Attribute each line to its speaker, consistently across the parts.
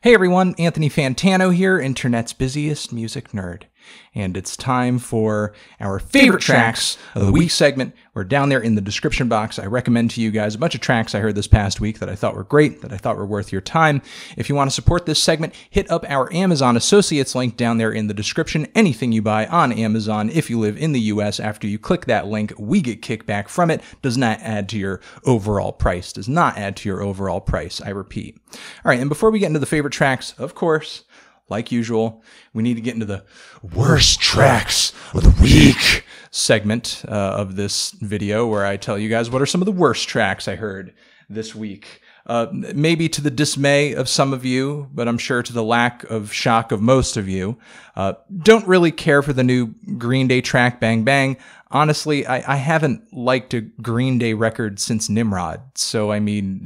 Speaker 1: Hey everyone, Anthony Fantano here, internet's busiest music nerd. And it's time for our favorite tracks of the week segment. We're down there in the description box. I recommend to you guys a bunch of tracks I heard this past week that I thought were great, that I thought were worth your time. If you want to support this segment, hit up our Amazon Associates link down there in the description. Anything you buy on Amazon, if you live in the US, after you click that link, we get kickback from it. Does not add to your overall price. Does not add to your overall price, I repeat. All right, and before we get into the favorite tracks, of course, like usual, we need to get into the worst tracks of the week segment of this video, where I tell you guys what are some of the worst tracks I heard this week. Maybe to the dismay of some of you, but I'm sure to the lack of shock of most of you. Don't really care for the new Green Day track, Bang Bang. Honestly, I haven't liked a Green Day record since Nimrod. So, I mean,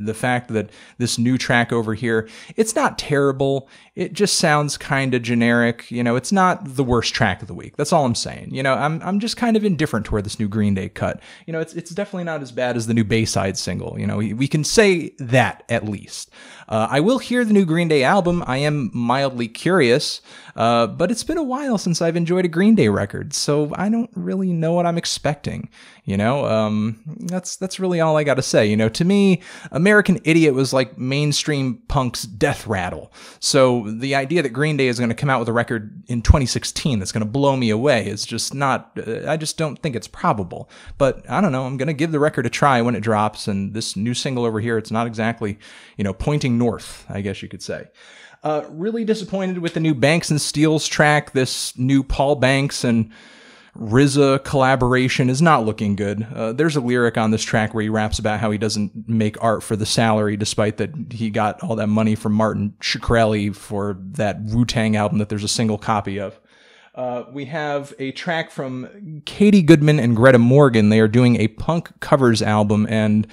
Speaker 1: the fact that this new track over here, it's not terrible. It just sounds kind of generic. You know, it's not the worst track of the week. That's all I'm saying. You know, I'm just kind of indifferent toward this new Green Day cut. You know, it's definitely not as bad as the new Bayside single. You know, we can say that at least. I will hear the new Green Day album. I am mildly curious, but it's been a while since I've enjoyed a Green Day record, so I don't really know what I'm expecting. You know, that's really all I got to say. You know, to me, American Idiot was like mainstream punk's death rattle. So the idea that Green Day is going to come out with a record in 2016 that's going to blow me away is just not, I just don't think it's probable. But I don't know, I'm going to give the record a try when it drops, and this new single over here, it's not exactly, you know, pointing north, I guess you could say. Really disappointed with the new Banks and Steelz track. This new Paul Banks and RZA collaboration is not looking good. There's a lyric on this track where he raps about how he doesn't make art for the salary, despite that he got all that money from Martin Shkreli for that Wu-Tang album that there's a single copy of. We have a track from Katy, Goodman, and Greta Morgan. They are doing a punk covers album, and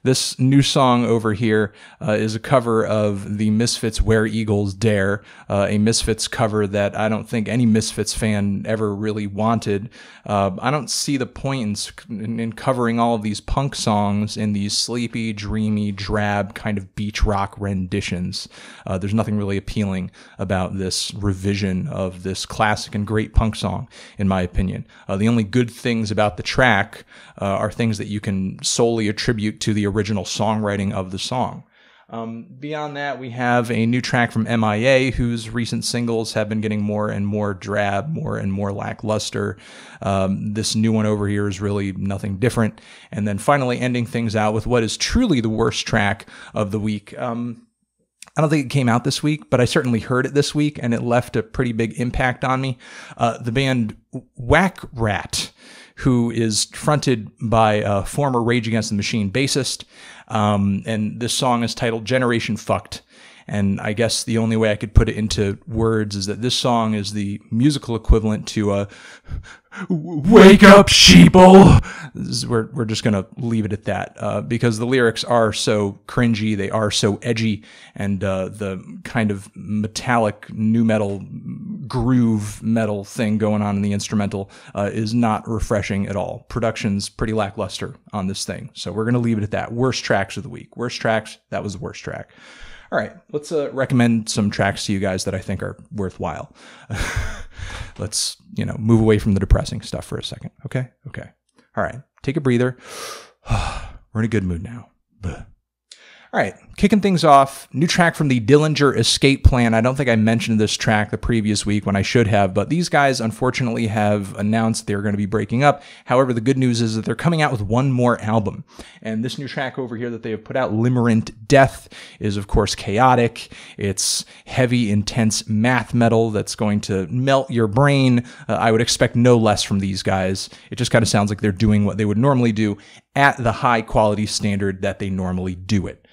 Speaker 1: this new song over here is a cover of the Misfits' Where Eagles Dare, a Misfits cover that I don't think any Misfits fan ever really wanted. I don't see the point in covering all of these punk songs in these sleepy, dreamy, drab kind of beach rock renditions. There's nothing really appealing about this revision of this classic and great punk song, in my opinion. The only good things about the track are things that you can solely attribute to the original songwriting of the song. Beyond that, we have a new track from M.I.A, whose recent singles have been getting more and more drab, more and more lackluster. This new one over here is really nothing different. And then finally ending things out with what is truly the worst track of the week. I don't think it came out this week, but I certainly heard it this week, and it left a pretty big impact on me. The band Wakrat, who is fronted by a former Rage Against the Machine bassist, and this song is titled Generation Fucked. And I guess the only way I could put it into words is that this song is the musical equivalent to Wake Up Sheeple. We're just going to leave it at that, because the lyrics are so cringy, they are so edgy, and the kind of metallic nu metal groove metal thing going on in the instrumental is not refreshing at all. Production's pretty lackluster on this thing, so we're going to leave it at that. Worst tracks of the week. Worst tracks, that was the worst track. All right, let's recommend some tracks to you guys that I think are worthwhile. Let's, you know, move away from the depressing stuff for a second. Okay? Okay. All right, take a breather. We're in a good mood now. All right, kicking things off, new track from the Dillinger Escape Plan. I don't think I mentioned this track the previous week when I should have, but these guys unfortunately have announced they're going to be breaking up. However, the good news is that they're coming out with one more album. And this new track over here that they have put out, Limerent Death, is of course chaotic. It's heavy, intense math metal that's going to melt your brain. I would expect no less from these guys. It just kind of sounds like they're doing what they would normally do at the high quality standard that they normally do it.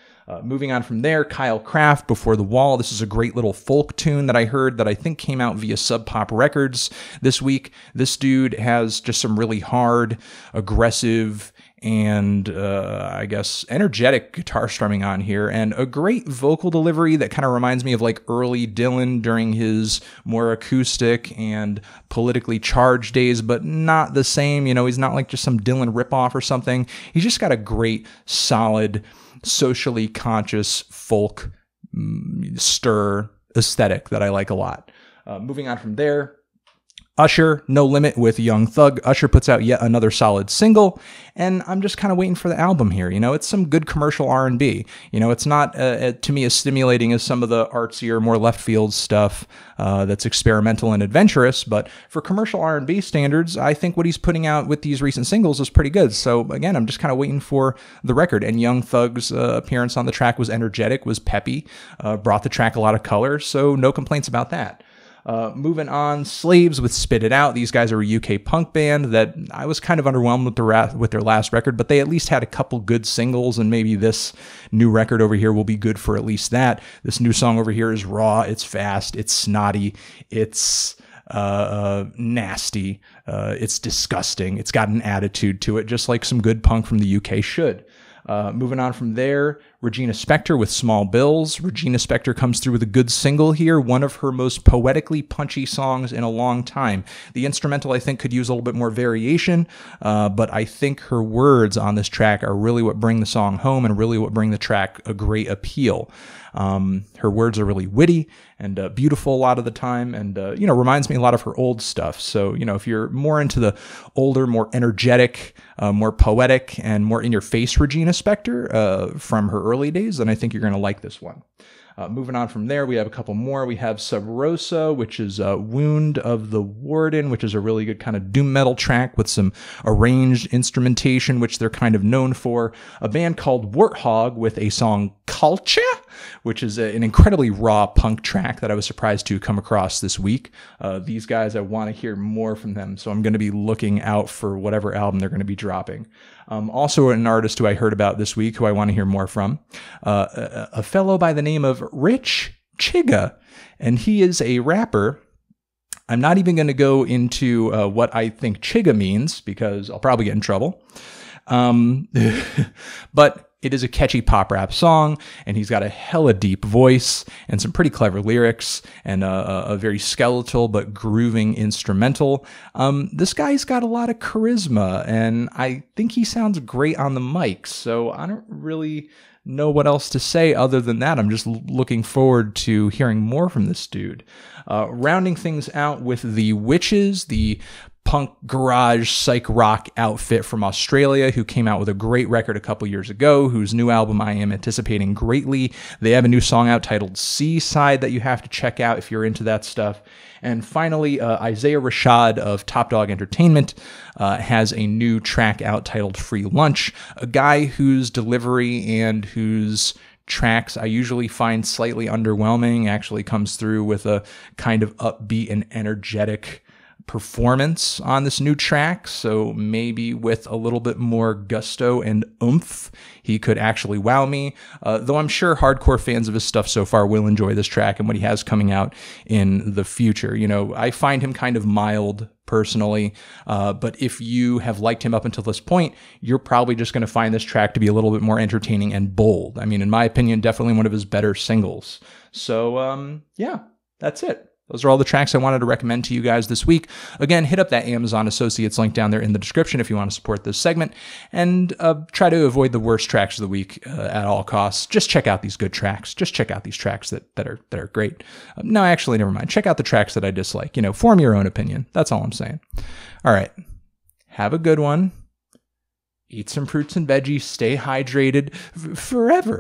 Speaker 1: Moving on from there, Kyle Kraft, Before the Wall. This is a great little folk tune that I heard that I think came out via Sub Pop Records this week. This dude has just some really hard, aggressive, and I guess energetic guitar strumming on here, and a great vocal delivery that kind of reminds me of like early Dylan during his more acoustic and politically charged days, but not the same. You know, he's not like just some Dylan ripoff or something. He's just got a great, solid, socially conscious folk stir aesthetic that I like a lot. Moving on from there, Usher, No Limit with Young Thug. Usher puts out yet another solid single, and I'm just kind of waiting for the album here. You know, it's some good commercial R&B. You know, it's not, to me, as stimulating as some of the artsier, more left field stuff that's experimental and adventurous, but for commercial R&B standards, I think what he's putting out with these recent singles is pretty good. So again, I'm just kind of waiting for the record, and Young Thug's appearance on the track was energetic, was peppy, brought the track a lot of color, so no complaints about that. Moving on, Slaves with Spit It Out. These guys are a UK punk band that I was kind of underwhelmed with their last record, but they at least had a couple good singles, and maybe this new record over here will be good for at least that. This new song over here is raw, it's fast, it's snotty, it's nasty, it's disgusting, it's got an attitude to it, just like some good punk from the UK should. Moving on from there, Regina Spektor with Small Bills. Regina Spektor comes through with a good single here, one of her most poetically punchy songs in a long time. The instrumental, I think, could use a little bit more variation, but I think her words on this track are really what bring the song home and really what bring the track a great appeal. Her words are really witty and beautiful a lot of the time, and you know, reminds me a lot of her old stuff. So, you know, if you're more into the older, more energetic, more poetic, and more in-your-face Regina Spektor from her early days, then I think you're going to like this one. Moving on from there, we have a couple more. We have Subrosa, which is Wound of the Warden, which is a really good kind of doom metal track with some arranged instrumentation, which they're kind of known for. A band called Warthog with a song Culture, which is an incredibly raw punk track that I was surprised to come across this week. These guys, I want to hear more from them, so I'm going to be looking out for whatever album they're going to be dropping. Also an artist who I heard about this week who I want to hear more from, a fellow by the name of Chigga, and he is a rapper. I'm not even going to go into what I think Chigga means because I'll probably get in trouble. But it is a catchy pop rap song, and he's got a hella deep voice and some pretty clever lyrics and a very skeletal but grooving instrumental. This guy's got a lot of charisma, and I think he sounds great on the mic, so I don't really know what else to say other than that. I'm just looking forward to hearing more from this dude. Rounding things out with the Wytches, the punk garage psych rock outfit from Australia who came out with a great record a couple years ago, whose new album I am anticipating greatly. They have a new song out titled Seaside that you have to check out if you're into that stuff. And finally, Isaiah Rashad of Top Dog Entertainment has a new track out titled Free Lunch, a guy whose delivery and whose tracks I usually find slightly underwhelming actually comes through with a kind of upbeat and energetic performance on this new track, so maybe with a little bit more gusto and oomph, he could actually wow me, though I'm sure hardcore fans of his stuff so far will enjoy this track and what he has coming out in the future. You know, I find him kind of mild personally, but if you have liked him up until this point, you're probably just going to find this track to be a little bit more entertaining and bold. I mean, in my opinion, definitely one of his better singles. So, yeah, that's it. Those are all the tracks I wanted to recommend to you guys this week. Again, hit up that Amazon Associates link down there in the description if you want to support this segment, and try to avoid the worst tracks of the week at all costs. Just check out these good tracks. Just check out these tracks that are great. No, actually, never mind. Check out the tracks that I dislike. You know, form your own opinion. That's all I'm saying. All right. Have a good one. Eat some fruits and veggies. Stay hydrated forever.